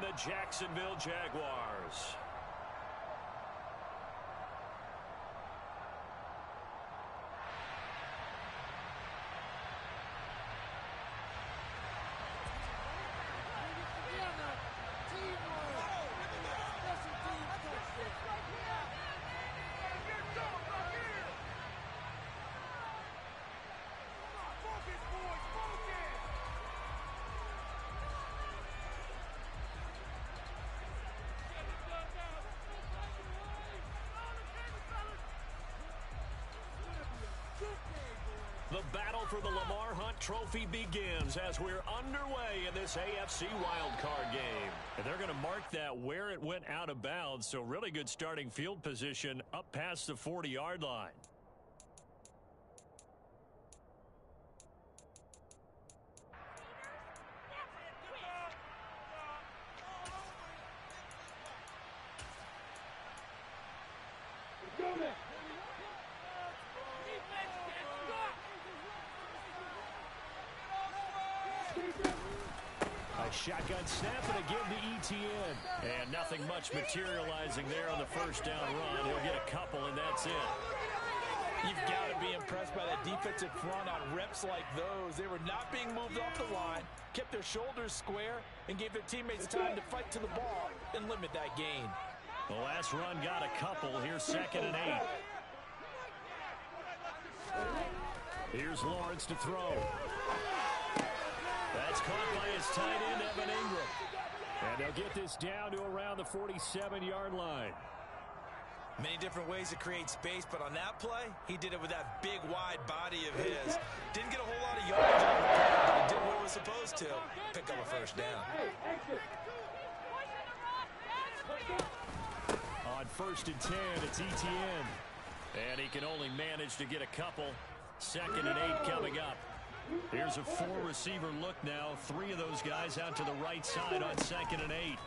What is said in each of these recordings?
the Jacksonville Jaguars. The battle for the Lamar Hunt Trophy begins as we're underway in this AFC wildcard game. And they're going to mark that where it went out of bounds, so really good starting field position up past the 40-yard line. Shotgun snap and a give to ETN. And nothing much materializing there on the first down run. He'll get a couple, and that's it. You've got to be impressed by that defensive front on reps like those. They were not being moved off the line, kept their shoulders square, and gave their teammates time to fight to the ball and limit that gain. The last run got a couple. Here's 2nd and 8. Here's Lawrence to throw. That's caught by his tight end, Evan Ingram. And they'll get this down to around the 47-yard line. Many different ways to create space, but on that play, he did it with that big, wide body of his. Didn't get a whole lot of yards on the play, but he did what he was supposed to. Pick up a first down. On 1st and 10, it's ETN. And he can only manage to get a couple. 2nd and 8 coming up. Here's a 4-receiver look now. 3 of those guys out to the right side on 2nd and 8.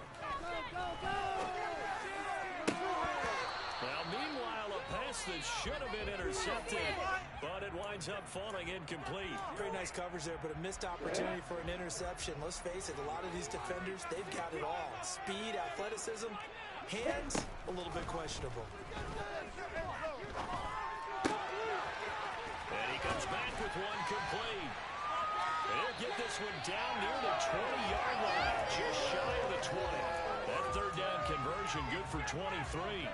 Well, meanwhile, a pass that should have been intercepted, but it winds up falling incomplete. Very nice coverage there, but a missed opportunity for an interception. Let's face it, a lot of these defenders, they've got it all. Speed, athleticism, hands, a little bit questionable. And he comes back with one complete. He'll get this one down near the 20-yard line, just shy of the 20. That 3rd down conversion good for 23.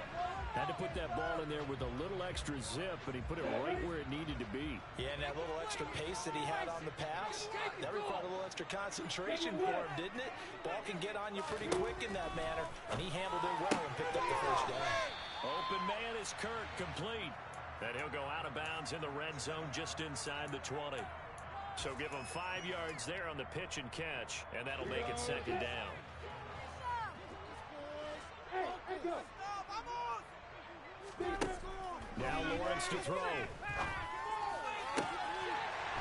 Had to put that ball in there with a little extra zip, but he put it right where it needed to be. Yeah, and that little extra pace that he had on the pass, that required a little extra concentration for him, didn't it? Ball can get on you pretty quick in that manner, and he handled it well and picked up the first down. Open man is Kirk, complete. And he'll go out of bounds in the red zone just inside the 20. So give him 5 yards there on the pitch and catch, and that'll make it 2nd down. Now Lawrence to throw.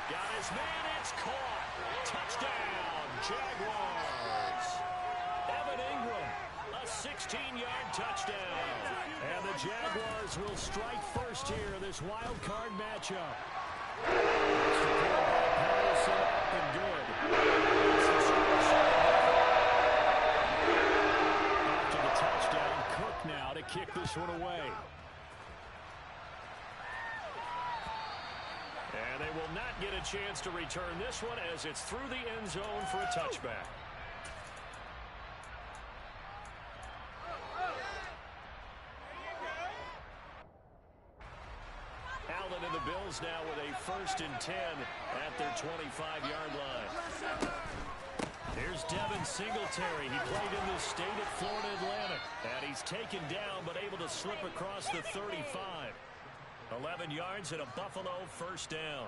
Got his man, it's caught. Touchdown, Jaguars. Evan Ingram, a 16-yard touchdown. And the Jaguars will strike first here in this wild card matchup. And good. After the touchdown, Cook now to kick this one away. And they will not get a chance to return this one as it's through the end zone for a touchback. Allen and the Bills now with a 1st and 10 at their 25-yard line. Here's Devin Singletary. He played in this state at Florida Atlantic. And he's taken down but able to slip across the 35. 11 yards and a Buffalo 1st down.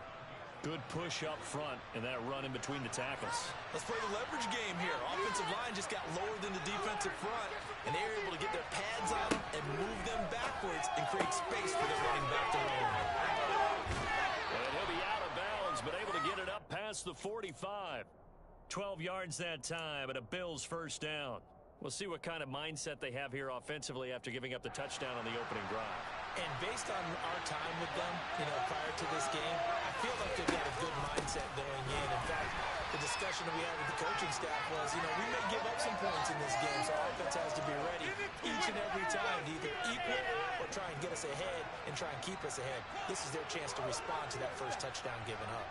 Good push up front and that run in between the tackles. Let's play the leverage game here. Offensive line just got lower than the defensive front, and they were able to get their pads on them and move them backwards and create space for their running back to roam. And he'll be out of bounds, but able to get it up past the 45. 12 yards that time and a Bills 1st down. We'll see what kind of mindset they have here offensively after giving up the touchdown on the opening drive. And based on our time with them, prior to this game, I feel like they've got a good mindset going in. In fact, The discussion that we had with the coaching staff was, we may give up some points in this game, so our offense has to be ready each and every time to either equal or try and get us ahead and try and keep us ahead. This is their chance to respond to that first touchdown given up.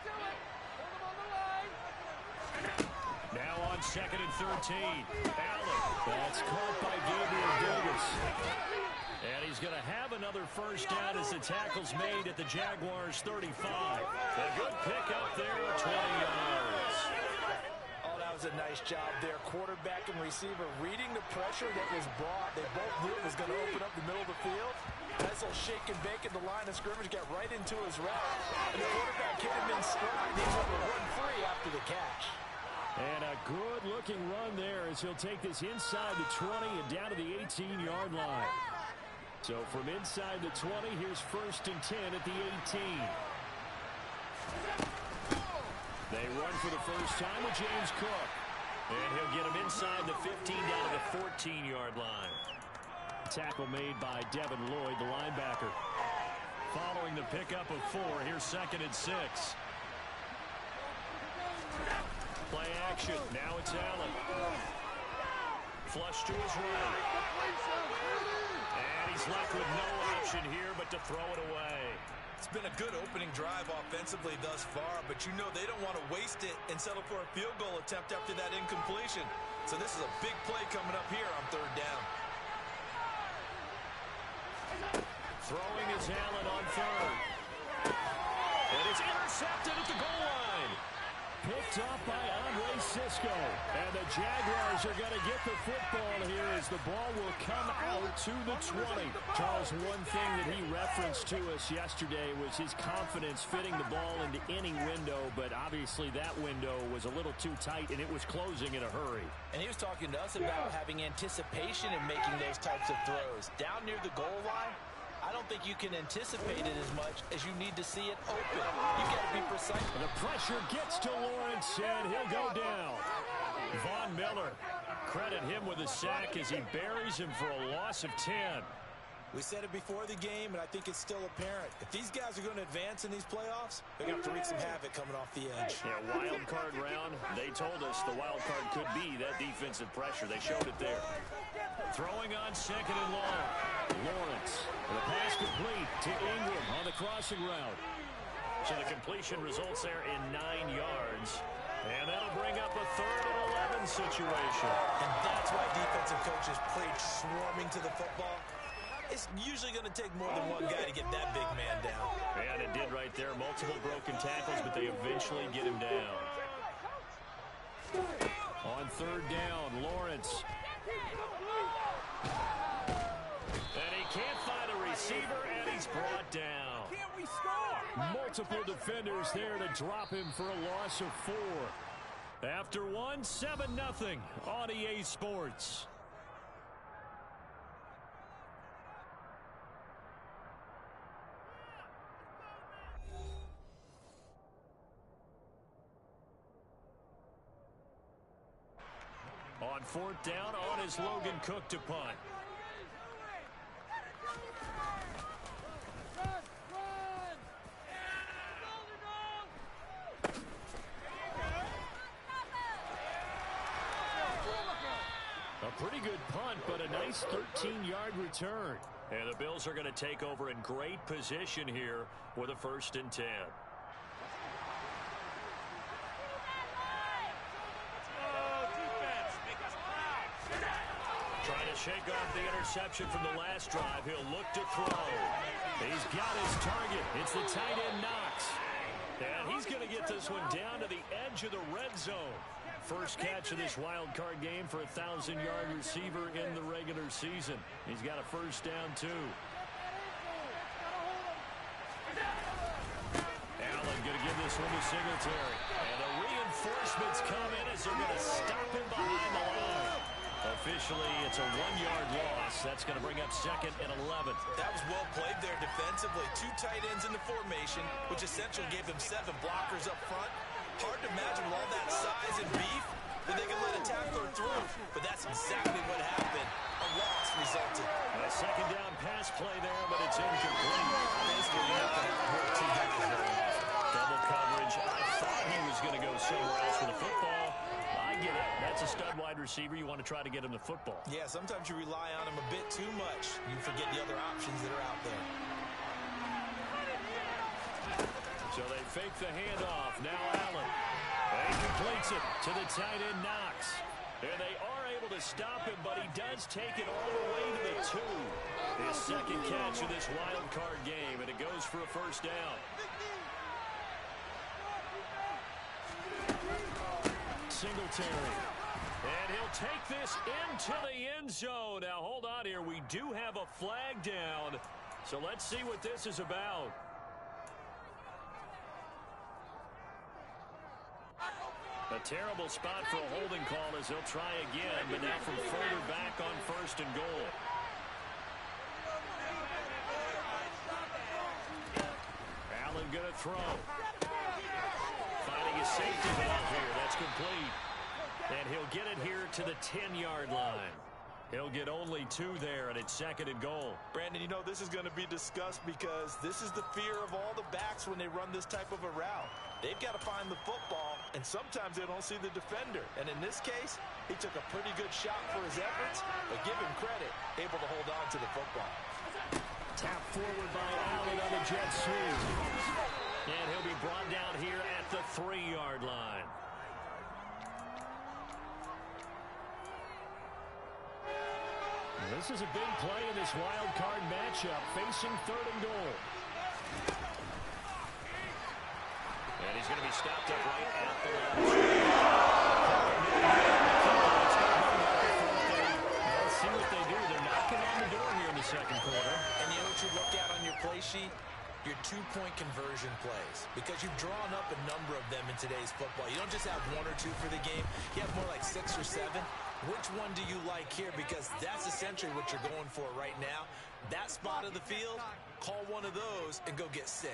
Now on 2nd and 13. Allen. That's caught by Gabriel Davis. And he's going to have another first down as the tackle's made at the Jaguars' 35. A good pick up there at 20 yards. Oh, that was a nice job there. Quarterback and receiver reading the pressure that was brought. They both knew it was going to open up the middle of the field. Nice little shake and bake at the line of scrimmage, got right into his route. And the quarterback hit him in stride. He was able to run free after the catch. And a good-looking run there as he'll take this inside the 20 and down to the 18-yard line. So from inside the 20, here's 1st and 10 at the 18. They run for the first time with James Cook. And he'll get him inside the 15 down to the 14-yard line. Tackle made by Devin Lloyd, the linebacker. Following the pickup of 4, here's 2nd and 6. Play action. Now it's Allen. Flush to his right. And he's left with no option here but to throw it away. It's been a good opening drive offensively thus far, but they don't want to waste it and settle for a field goal attempt after that incompletion. So this is a big play coming up here on 3rd down. Throwing is Allen on 3rd. And it's intercepted at the goal line. Picked up by Andre Cisco. And the Jaguars are going to get the football here as the ball will come out to the 20. Charles, one thing that he referenced to us yesterday was his confidence fitting the ball into any window, but obviously that window was a little too tight and it was closing in a hurry. And he was talking to us about having anticipation in making those types of throws. Down near the goal line, I don't think you can anticipate it as much as you need to see it open. You've got to be precise. The pressure gets to Lawrence, and he'll go down. Von Miller, credit him with a sack as he buries him for a loss of 10. We said it before the game, and I think it's still apparent. If these guys are going to advance in these playoffs, they're going to have to wreak some havoc coming off the edge. Yeah, wild card round. They told us the wild card could be that defensive pressure. They showed it there. Throwing on 2nd and long. Lawrence. The pass complete to Ingram on the crossing route. So the completion results there in 9 yards. And that'll bring up a 3rd and 11 situation. And that's why defensive coaches preach swarming to the football. It's usually going to take more than one guy to get that big man down. And it did right there. Multiple broken tackles, but they eventually get him down. On 3rd down, Lawrence. And he can't find a receiver, and he's brought down. Can't we score? Multiple defenders there to drop him for a loss of 4. After 1, 7-0 on EA Sports. On 4th down, on is Logan Cook to punt. A pretty good punt, but a nice 13-yard return. And the Bills are going to take over in great position here with a 1st and 10. Trying to shake off the interception from the last drive. He'll look to throw. He's got his target. It's the tight end Knox. And he's going to get this one down to the edge of the red zone. First catch of this wild card game for a 1,000-yard receiver in the regular season. He's got a first down, too. Allen going to give this one to Singletary. And the reinforcements come in as they're going to stop him behind the line. Officially, it's a 1-yard loss. That's going to bring up 2nd and 11. That was well played there defensively. 2 tight ends in the formation, which essentially gave them 7 blockers up front. Hard to imagine with all that size and beef that they can let a tackler through. But that's exactly what happened. A loss resulted. A 2nd down pass play there, but it's incomplete. Basically, you have to have 2 guys there. Double coverage coverage. I thought he was going to go somewhere else with the football. I get it. That's a stud wide receiver. You want to try to get him the football. Yeah, sometimes you rely on him a bit too much. You forget the other options that are out there. So they fake the handoff. Now Allen. And he completes it to the tight end, Knox. And they are able to stop him, but he does take it all the way to the 2. His second catch of this wild card game, and it goes for a first down. Singletary. And he'll take this into the end zone. Now, hold on here. We do have a flag down. So let's see what this is about. A terrible spot for a holding call as they'll try again, but now from further back on 1st and goal. Allen going to throw. Finding his safety valve here. That's complete. And he'll get it here to the 10-yard line. He'll get only 2 there, and it's 2nd and goal. Brandon, you know this is going to be discussed because this is the fear of all the backs when they run this type of a route. They've got to find the football, and sometimes they don't see the defender. And in this case, he took a pretty good shot for his efforts, but give him credit, able to hold on to the football. Tap forward by Allen on the jet sweep. And he'll be brought down here at the 3-yard line. This is a big play in this wild card matchup, facing 3rd and goal. And he's going to be stopped up right at the line. Let's see what they do. They're knocking on the door here in the 2nd quarter. And you know what you look at on your play sheet? Your 2-point conversion plays, because you've drawn up a number of them in today's football. You don't just have 1 or 2 for the game. You have more like 6 or 7. Which one do you like here? Because that's essentially what you're going for right now. That spot of the field, call one of those and go get 6.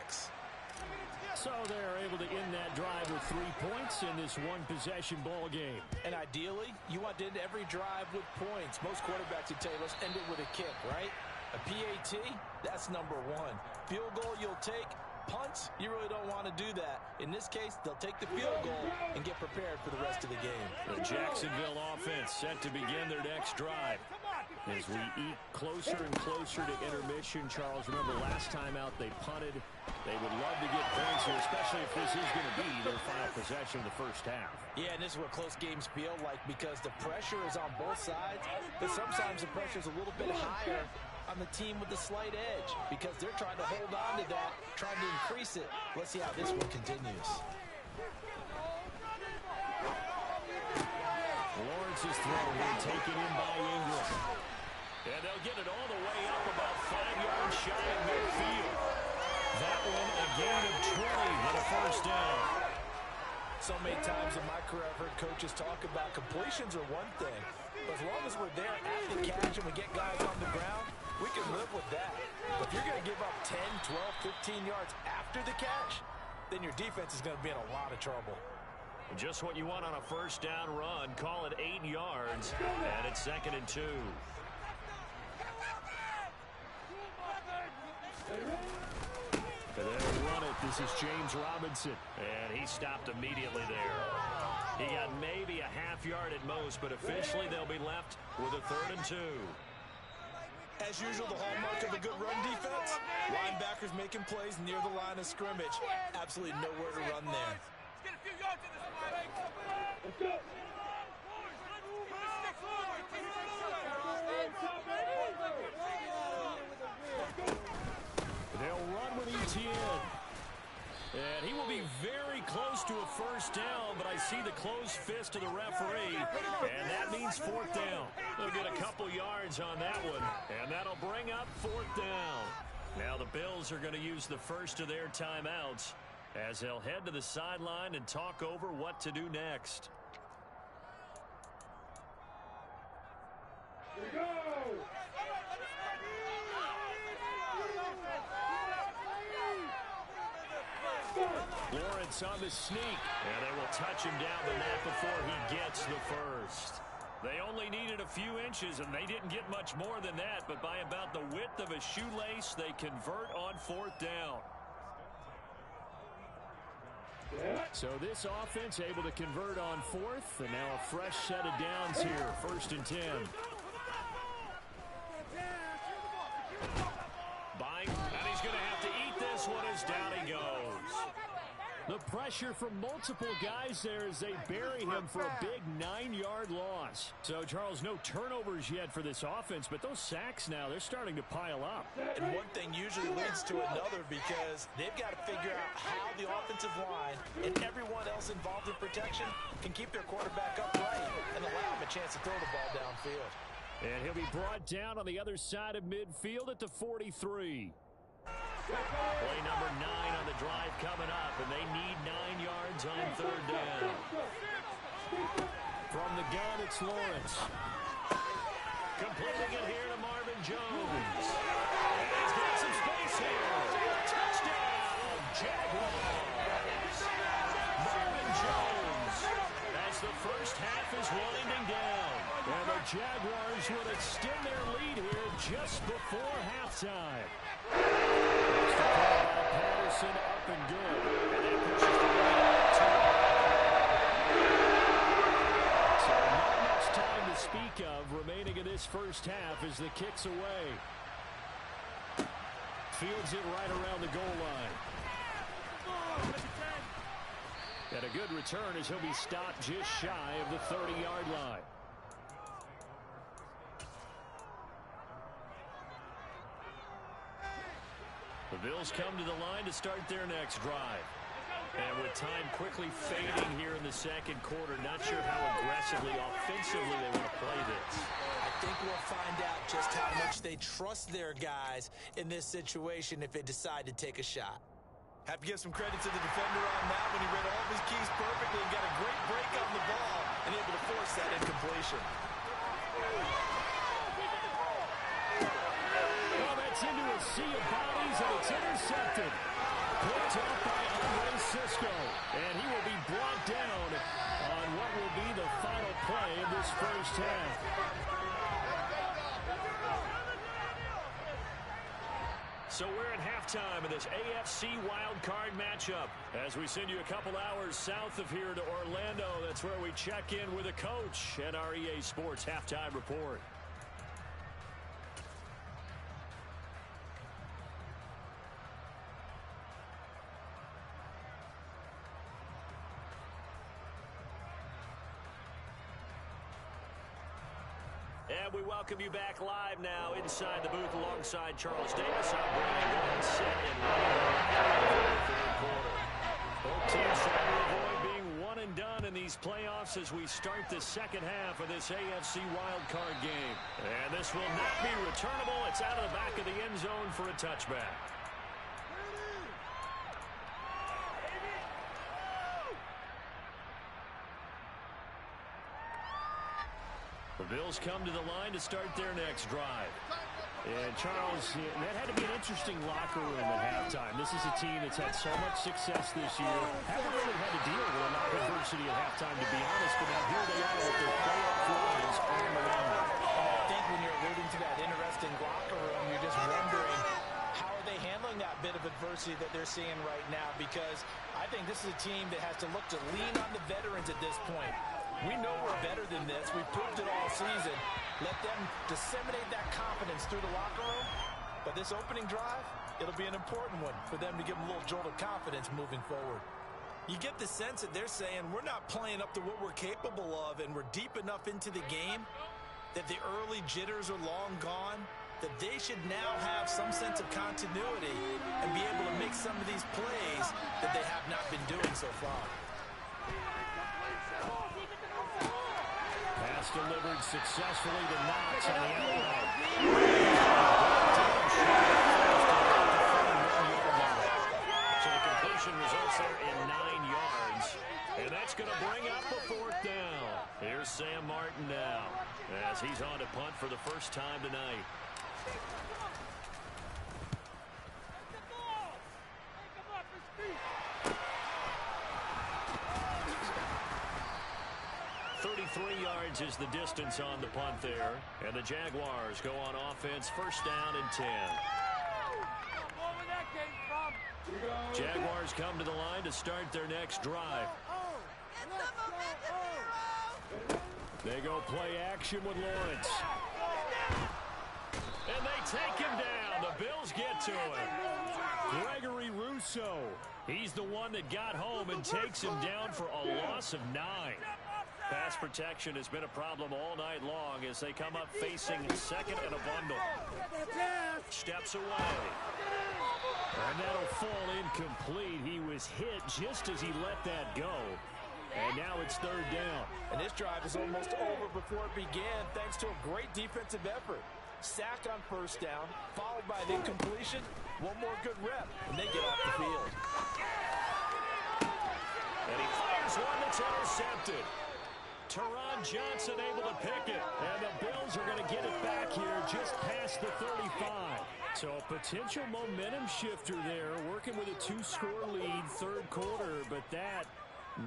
So they're able to end that drive with 3 points in this one-possession ball game. And ideally, you want to end every drive with points. Most quarterbacks would tell you, let's end it with a kick, right? A PAT, that's number 1. Field goal you'll take. Punts, you really don't want to do that. In this case, they'll take the field goal and get prepared for the rest of the game. The Jacksonville offense set to begin their next drive. As we eke closer and closer to intermission, Charles, remember last time out they punted. They would love to get points here, especially if this is going to be their final possession of the first half. Yeah, and this is what close games feel like because the pressure is on both sides, but sometimes the pressure is a little bit higher on the team with the slight edge because they're trying to hold on to that, trying to increase it. Let's see how this one continues. Lawrence's throw here taken in by Ingram. And they'll get it all the way up about 5 yards shy of midfield. That one a gain of 20 with a first down. So many times in my career I've heard coaches talk about completions are one thing, but as long as we're there at the catch and we get guys on the ground, we can live with that. But if you're going to give up 10, 12, 15 yards after the catch, then your defense is going to be in a lot of trouble. Just what you want on a first down run. Call it 8 yards, and it's 2nd and 2. They'll run it. This is James Robinson, and he stopped immediately there. He got maybe a half yard at most, but officially they'll be left with a 3rd and 2. As usual, the hallmark of a good run defense, linebackers making plays near the line of scrimmage. Absolutely nowhere to run there. Let's get a few yards in this one. Let's go. They'll run with ETN. And he will be very close to a first down, but I see the closed fist of the referee, and that means 4th down. They'll get a couple yards on that one, and that'll bring up 4th down. Now the Bills are going to use the first of their timeouts as they'll head to the sideline and talk over what to do next. Here we go. Lawrence on the sneak, and they will touch him down the net before he gets the first. They only needed a few inches, and they didn't get much more than that, but by about the width of a shoelace, they convert on 4th down. So this offense able to convert on fourth, and now a fresh set of downs here, 1st and 10. Bite, and he's going to have to eat this one as down he goes. The pressure from multiple guys there as they bury him for a big 9-yard loss. So, Charles, no turnovers yet for this offense, but those sacks now, they're starting to pile up. And one thing usually leads to another because they've got to figure out how the offensive line and everyone else involved in protection can keep their quarterback upright and allow him a chance to throw the ball downfield. And he'll be brought down on the other side of midfield at the 43. Play number 9 on the drive coming up, and they need 9 yards on 3rd down. From the gun, it's Lawrence. Completing it here to Marvin Jones. And he's got some space here. Touchdown, Jaguars. Marvin Jones as the first half is winding down. And the Jaguars would extend their lead here just before halftime. Patterson up and good. And that pushes the lead out to 2. So not much time to speak of remaining in this first half as the kick's away. Fields it right around the goal line. And a good return as he'll be stopped just shy of the 30-yard line. The Bills come to the line to start their next drive. And with time quickly fading here in the second quarter, not sure how aggressively, offensively they want to play this. I think we'll find out just how much they trust their guys in this situation if they decide to take a shot. Have to give some credit to the defender on that when he read all of his keys perfectly and got a great break on the ball and able to force that incompletion. Into a sea of bodies, and it's intercepted. Picked up by Andre Cisco, and he will be brought down on what will be the final play of this first half. So we're at halftime of this AFC wildcard matchup. As we send you a couple hours south of here to Orlando, that's where we check in with a coach at our EA Sports Halftime Report. And we welcome you back live now inside the booth alongside Charles Davis. I'm Brian Gordon, set and ready for the third quarter. Both teams trying to avoid being one and done in these playoffs as we start the second half of this AFC wildcard game. And this will not be returnable. It's out of the back of the end zone for a touchback. The Bills come to the line to start their next drive. And, Charles, that had to be an interesting locker room at halftime. This is a team that's had so much success this year. Haven't really had to deal with a lot of adversity at halftime, to be honest. But now here they are with their playoff lines on the line. I think when you're alluding to that interesting locker room, you're just wondering how are they handling that bit of adversity that they're seeing right now, because I think this is a team that has to look to lean on the veterans at this point. We know we're better than this. We've proved it all season. Let them disseminate that confidence through the locker room. But this opening drive, it'll be an important one for them to give them a little jolt of confidence moving forward. You get the sense that they're saying we're not playing up to what we're capable of, and we're deep enough into the game that the early jitters are long gone, that they should now have some sense of continuity and be able to make some of these plays that they have not been doing so far. Pass delivered successfully to Knox on the outside. So the completion results there in 9 yards. And that's going to bring up a 4th down. Here's Sam Martin now as he's on to punt for the first time tonight. Is the distance on the punt there. And the Jaguars go on offense, 1st down and 10. Jaguars come to the line to start their next drive. They go play action with Lawrence. And they take him down. The Bills get to him. Gregory Rousseau. He's the one that got home and takes him down for a loss of 9. Pass protection has been a problem all night long as they come up facing second and a bundle. Steps away. And that'll fall incomplete. He was hit just as he let that go. And now it's third down. And this drive is almost over before it began thanks to a great defensive effort. Sack on first down, followed by an incompletion. One more good rep, and they get off the field. And he fires one that's intercepted. Teron Johnson able to pick it. And the Bills are going to get it back here just past the 35. So a potential momentum shifter there, working with a 2-score lead, third quarter, but that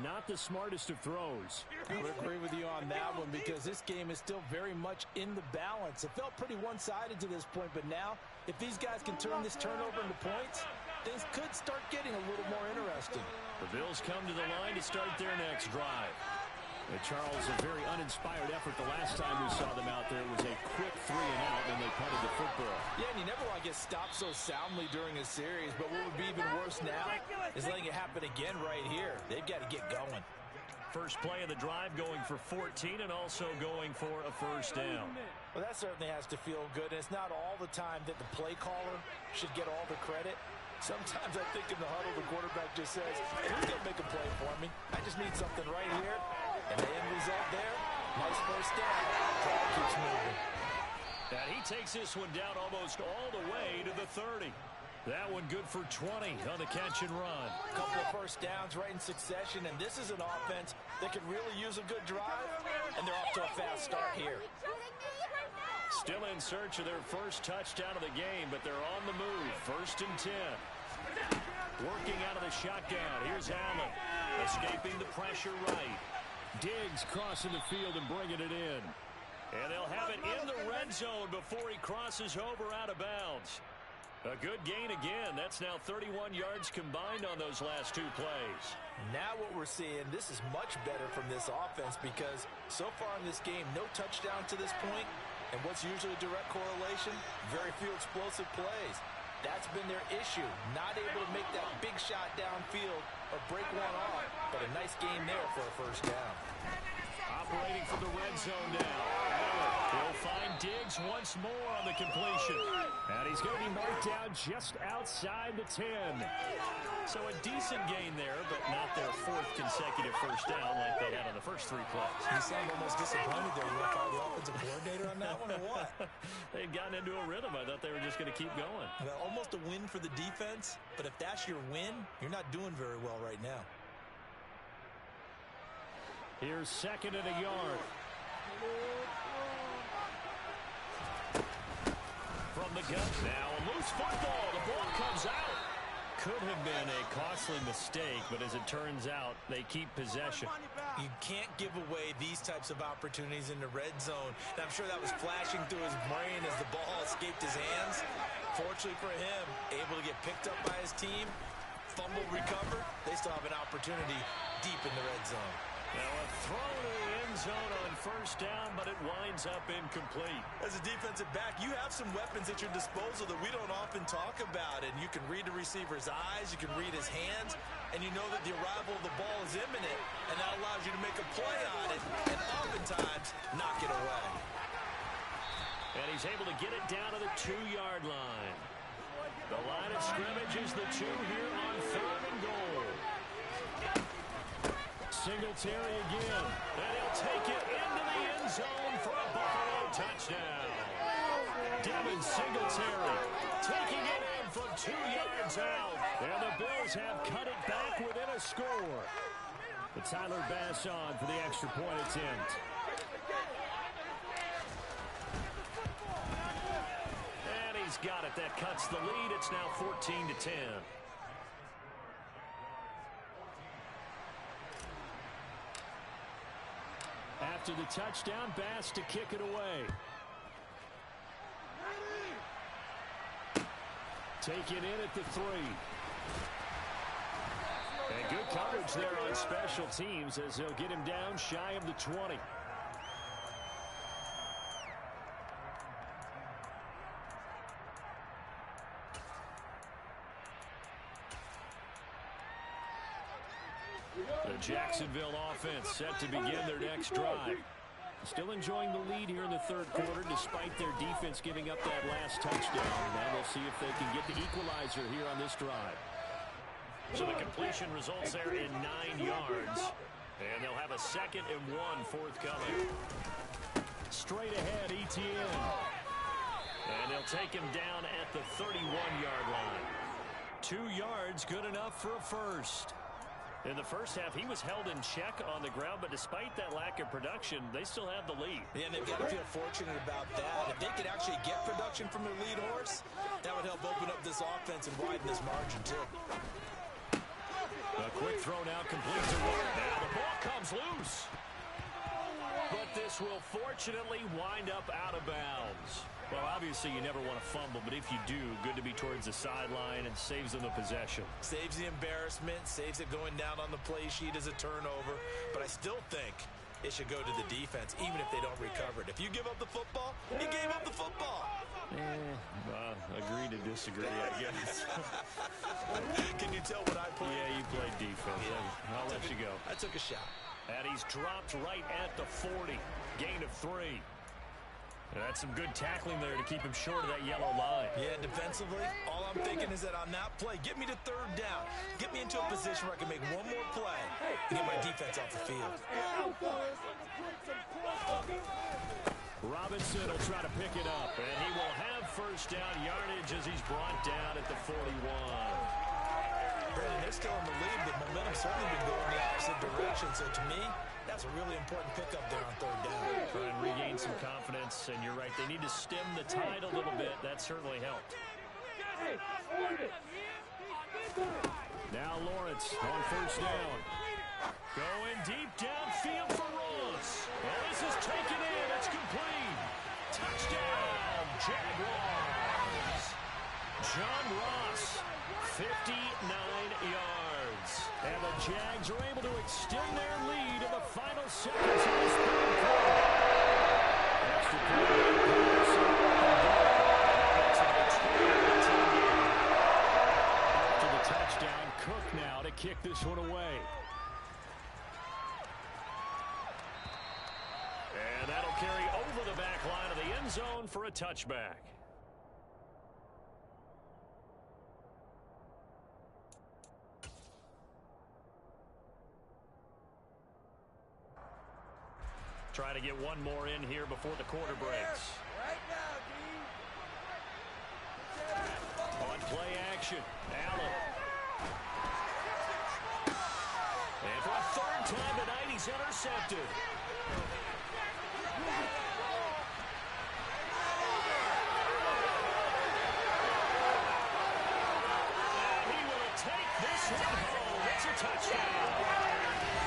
not the smartest of throws. I would agree with you on that one because this game is still very much in the balance. It felt pretty one-sided to this point, but now if these guys can turn this turnover into points, things could start getting a little more interesting. The Bills come to the line to start their next drive. Charles, a very uninspired effort the last time we saw them out there. It was a quick 3-and-out, and they punted the football. Yeah, and you never want to get stopped so soundly during a series, but what would be even worse now is letting it happen again right here. They've got to get going. First play of the drive going for 14 and also going for a first down. Well, that certainly has to feel good, and it's not all the time that the play caller should get all the credit. Sometimes I think in the huddle, the quarterback just says, hey, who's going to make a play for me? I just need something right here. And the end result there, nice first down. Ball keeps moving. And he takes this one down almost all the way to the 30. That one good for 20 on the catch and run. A couple of first downs right in succession, and this is an offense that could really use a good drive, and they're off to a fast start here. Still in search of their first touchdown of the game, but they're on the move. First and 10. Working out of the shotgun. Here's Allen. Escaping the pressure right. Diggs crossing the field and bringing it in. And they'll have it in the red zone before he crosses over out of bounds. A good gain again. That's now 31 yards combined on those last 2 plays. Now what we're seeing, this is much better from this offense because so far in this game, no touchdown to this point. And what's usually a direct correlation? Very few explosive plays. That's been their issue. Not able to make that big shot downfield or break one off. But a nice game there for a first down. Operating from the red zone now. He'll find Diggs once more on the completion. And he's going to be marked down just outside the 10. So a decent gain there, but not their 4th consecutive first down like they had on the first 3 plays. You sound almost disappointed there. You want to call the offensive coordinator on that one or what? They'd gotten into a rhythm. I thought they were just going to keep going. Well, almost a win for the defense, but if that's your win, you're not doing very well right now. Here's second and a yard. From the gun now, a loose football. The ball comes out. Could have been a costly mistake, but as it turns out, they keep possession. You can't give away these types of opportunities in the red zone. And I'm sure that was flashing through his brain as the ball escaped his hands. Fortunately for him, able to get picked up by his team, fumble recovered. They still have an opportunity deep in the red zone. Now a throw to the end zone on first down, but it winds up incomplete. As a defensive back, you have some weapons at your disposal that we don't often talk about. And you can read the receiver's eyes, you can read his hands, and you know that the arrival of the ball is imminent. And that allows you to make a play on it, and oftentimes knock it away. And he's able to get it down to the 2-yard line. The line of scrimmage is the 2 here on 3rd and goal. Singletary again, and he'll take it into the end zone for a Buffalo touchdown. Devin Singletary taking it in from 2 yards out, and the Bills have cut it back within a score. But Tyler Bass on for the extra point attempt. And he's got it. That cuts the lead. It's now 14-10. After the touchdown, Bass to kick it away. Take it in at the 3. And good coverage there on special teams as they'll get him down shy of the 20. The Jacksonville offense set to begin their next drive. Still enjoying the lead here in the third quarter despite their defense giving up that last touchdown. Now we'll see if they can get the equalizer here on this drive. So the completion results there in 9 yards. And they'll have a 2nd and 1 forthcoming. Straight ahead, ETN. And they'll take him down at the 31-yard line. 2 yards, good enough for a first. In the first half, he was held in check on the ground, but despite that lack of production, they still have the lead. Yeah, and they've got to feel fortunate about that. If they could actually get production from their lead horse, that would help open up this offense and widen this margin, too. A quick throw now complete to Ward. Now the ball comes loose. But this will fortunately wind up out of bounds. Well, obviously you never want to fumble, but if you do, good to be towards the sideline and saves them the possession. Saves the embarrassment, saves it going down on the play sheet as a turnover. But I still think it should go to the defense, even if they don't recover it. If you give up the football, you gave up the football. Agree to disagree, I guess. Can you tell what I played? Yeah, you played defense. Yeah. I'll let you go. I took a shot. And he's dropped right at the 40. Gain of 3. That's some good tackling there to keep him short of that yellow line. Yeah, defensively, all I'm thinking is that on that play, get me to 3rd down. Get me into a position where I can make one more play and get my defense off the field. Robinson will try to pick it up, and he will have first down yardage as he's brought down at the 41. Brandon, they're still in the lead, but momentum's certainly been going the opposite direction. So to me, that's a really important pickup there on 3rd down. Try and regain some confidence, and you're right. They need to stem the tide a little bit. That certainly helped. Now Lawrence on first down. Going deep downfield for Ross. Well, this is taken in. It's complete. Touchdown, Jaguars. John Ross, 59 yards. And the Jags are able to extend their lead in the final seconds of this third quarter. Extra after the touchdown, Cook now to kick this one away. And that'll carry over the back line of the end zone for a touchback. Trying to get one more in here before the quarter breaks. On play action, Allen. And for a 3rd time tonight, he's intercepted. And he will take this one home. It's a touchdown.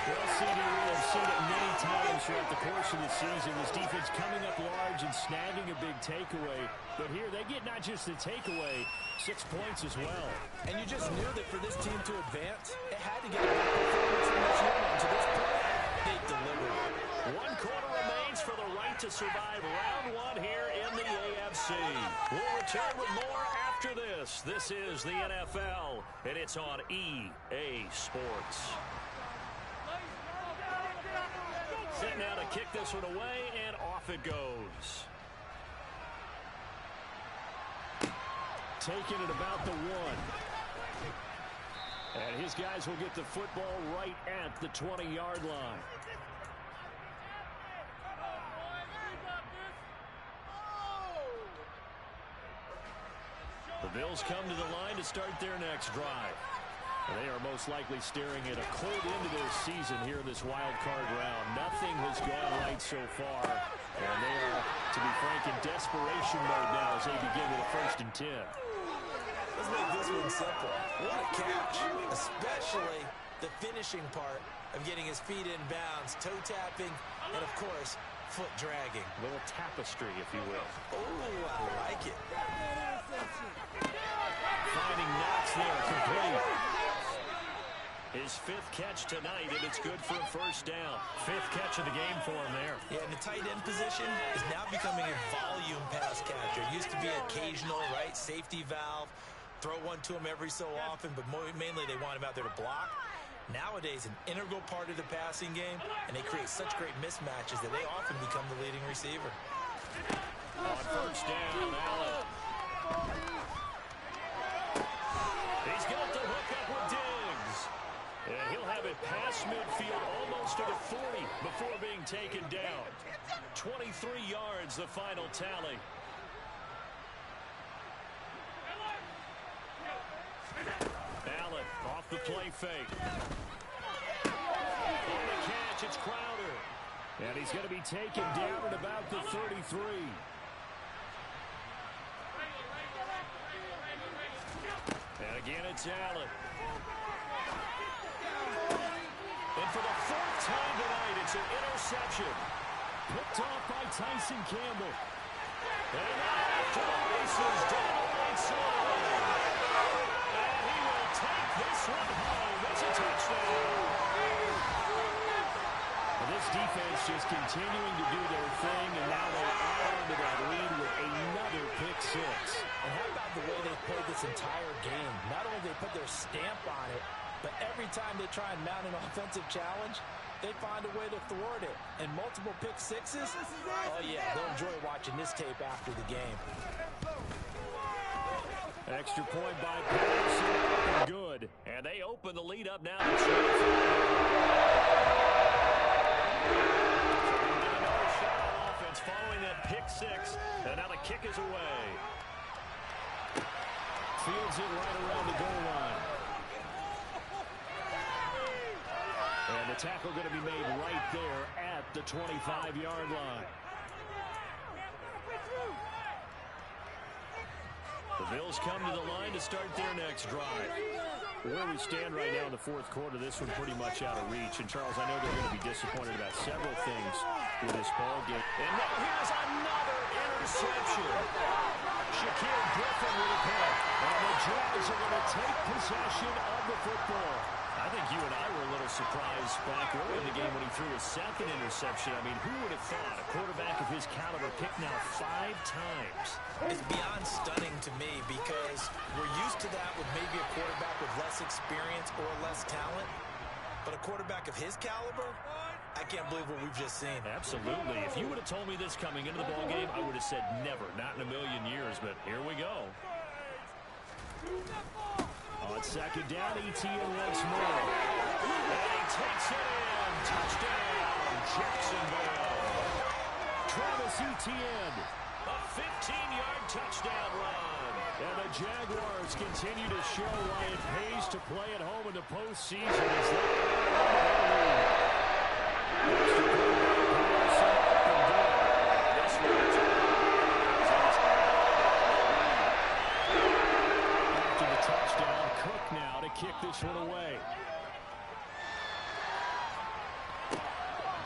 Well, CD, we have seen it many times throughout the course of the season. This defense coming up large and snagging a big takeaway. But here, they get not just the takeaway, 6 points as well. And you just knew that for this team to advance, it had to get a good performance from this unit. And to this point, they delivered. 1 quarter remains for the right to survive round 1 here in the AFC. We'll return with more after this. This is the NFL, and it's on EA Sports. Set now to kick this one away, and off it goes. Taking it about the 1. And his guys will get the football right at the 20-yard line. The Bills come to the line to start their next drive. They are most likely staring at a cold end to their season here in this wild card round. Nothing has gone right so far. And they are, to be frank, in desperation mode now as they begin with a 1st and 10. Let's make this one simple. What a catch, especially the finishing part of getting his feet in bounds, toe tapping, and of course, foot dragging. A little tapestry, if you will. Oh, I like it. Finding Knox there, complete. His 5th catch tonight, and it's good for a first down. 5th catch of the game for him there. Yeah, and the tight end position is now becoming a volume pass catcher. It used to be occasional, right? Safety valve. Throw one to him every so often, but mainly they want him out there to block. Nowadays, an integral part of the passing game, and they create such great mismatches that they often become the leading receiver. On first down, Allen. He's got the hook up with Diggs. And he'll have it past midfield, almost to the 40 before being taken down. 23 yards, the final tally. Allen off the play fake. On the catch, it's Crowder. And he's going to be taken down at about the 33. And again, it's Allen. And for the 4th time tonight, it's an interception. Picked off by Tyson Campbell. And after the races down the right side. And he will take this one home. It's a touchdown. And this defense just continuing to do their thing, and now they add on to that lead with another pick 6. And how about the way they played this entire game? Not only did they put their stamp on it, but every time they try and mount an offensive challenge, they find a way to thwart it. And multiple pick 6s, oh yeah, they'll enjoy watching this tape after the game. Extra point by Patterson. Good. And they open the lead up now to 25. Another shot on offense following that pick 6. And now the kick is away. Fields it right around the goal line. And the tackle going to be made right there at the 25-yard line. The Bills come to the line to start their next drive. Where we stand right now in the 4th quarter, this one pretty much out of reach. And, Charles, I know they're going to be disappointed about several things with this ball game. And now here's another interception. Shaquille Griffin with a pick. And the Jags are going to take possession of the football. I think you and I were a little surprised back early in the game when he threw his 2nd interception. I mean, who would have thought a quarterback of his caliber picked now 5 times? It's beyond stunning to me because we're used to that with maybe a quarterback with less experience or less talent. But a quarterback of his caliber, I can't believe what we've just seen. Absolutely. If you would have told me this coming into the ballgame, I would have said never, not in a million years. But here we go. On 2nd down, Etienne once more. And he takes it in. Touchdown, Jacksonville. Travis Etienne. A 15-yard touchdown run. And the Jaguars continue to show why it pays to play at home in the postseason as they after the touchdown, Cook now to kick this one away.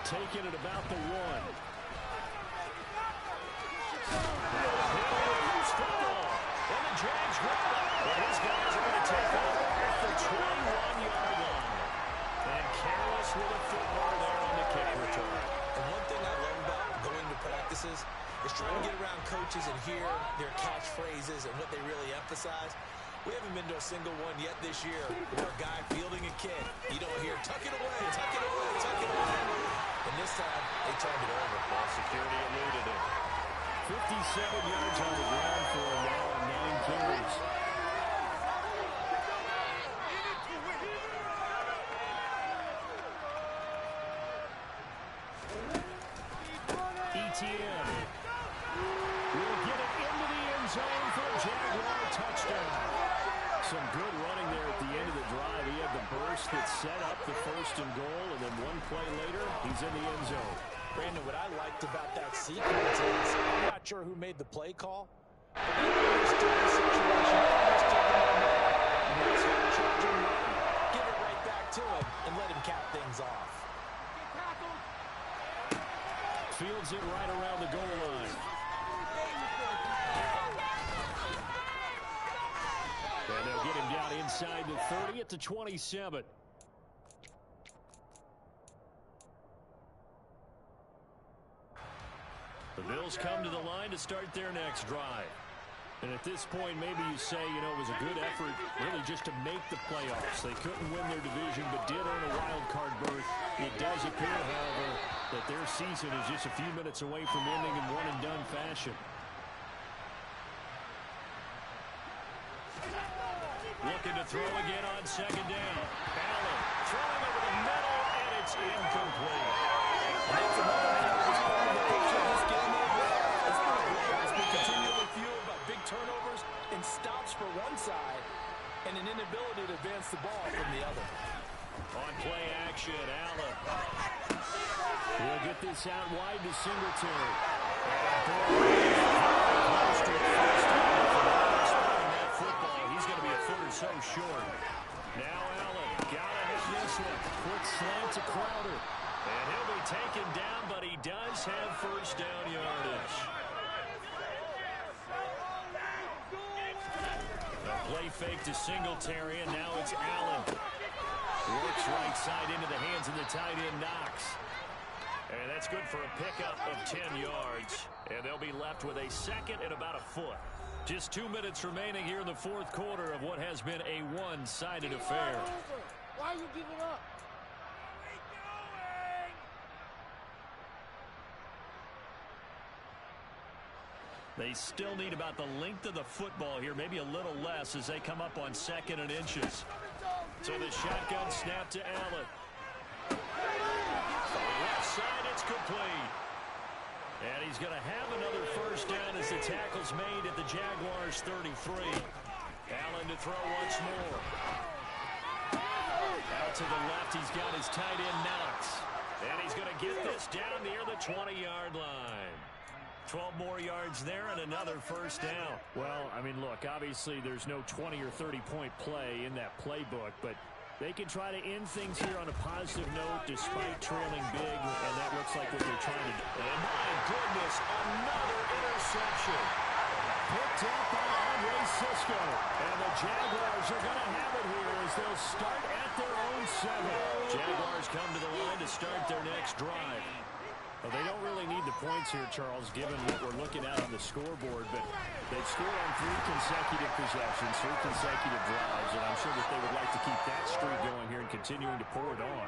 Taking it about the 1. And the Jags grab it. And his guys are going to take over at the 21-yard line. And careless with a football there on the kick return. And one thing I love about going to practices is trying to get around coaches and hear their catchphrases and what they really emphasize. We haven't been to a single one yet this year where a guy fielding a kick, you don't hear, tuck it away, tuck it away, tuck it away. And this time, they turned it over. Ball security eluded it. 57 yards on the ground for him now on 9 carries. Etienne will get it into the end zone for a Jaguar touchdown. Some good running there at the end of the drive. He had the burst that set up the 1st and goal, and then one play later, he's in the end zone. Brandon, what I liked about that sequence is I'm not sure who made the play call, but they understood the situation, understood the momentum, and that's how the Charger run. Give it right back to him and let him cap things off. Fields it right around the goal line. And they'll get him down inside the 30 at the 27. Bills come to the line to start their next drive. And at this point, maybe you say, you know, it was a good effort really just to make the playoffs. They couldn't win their division but did earn a wild card berth. It does appear, however, that their season is just a few minutes away from ending in one-and-done fashion. Looking to throw again on second down. Allen throwing over the middle, and it's incomplete. That's another thing that's part of the picture of this game overall. It's been continually fueled by big turnovers and stops for one side and an inability to advance the ball from the other. On play action, Allen. He'll get this out wide to Singletary. Close to a first down from that football. He's going to be a foot or so short. Now Allen, gotta hit this one. Quick slant to Crowder. And he'll be taken down, but he does have first down yardage. A play fake to Singletary, and now it's Allen. Works right side into the hands of the tight end, Knox. And that's good for a pickup of 10 yards. And they'll be left with a second and about a foot. Just 2 minutes remaining here in the fourth quarter of what has been a one-sided affair. Why are you giving up? They still need about the length of the football here, maybe a little less as they come up on second and inches. So the shotgun snap to Allen. On the left side, it's complete. And he's going to have another first down as the tackle's made at the Jaguars' 33. Allen to throw once more. Out to the left, he's got his tight end, Knox. And he's going to get this down near the 20-yard line. 12 more yards there and another first down. Well, I mean, look, obviously there's no 20 or 30-point play in that playbook, but they can try to end things here on a positive note despite trailing big, and that looks like what they're trying to do. And my goodness, another interception. Picked up by Andre Cisco. And the Jaguars are going to have it here as they'll start at their own 7. Jaguars come to the line to start their next drive. Well, they don't really need the points here, Charles, given what we're looking at on the scoreboard, but they've scored on 3 consecutive possessions, 3 consecutive drives, and I'm sure that they would like to keep that streak going here and continuing to pour it on.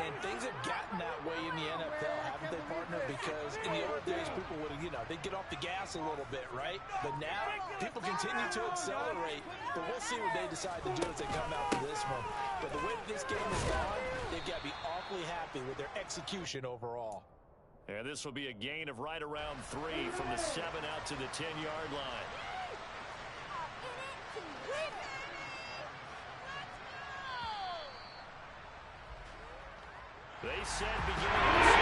And things have gotten that way in the NFL, haven't they, partner? Because in the old days, people would, they'd get off the gas a little bit, right? But now, people continue to accelerate, but we'll see what they decide to do as they come out for this one. But the way that this game is gone, they've got to be awfully happy with their execution overall. And this will be a gain of right around 3 from the 7 out to the 10-yard line. They said beginning of the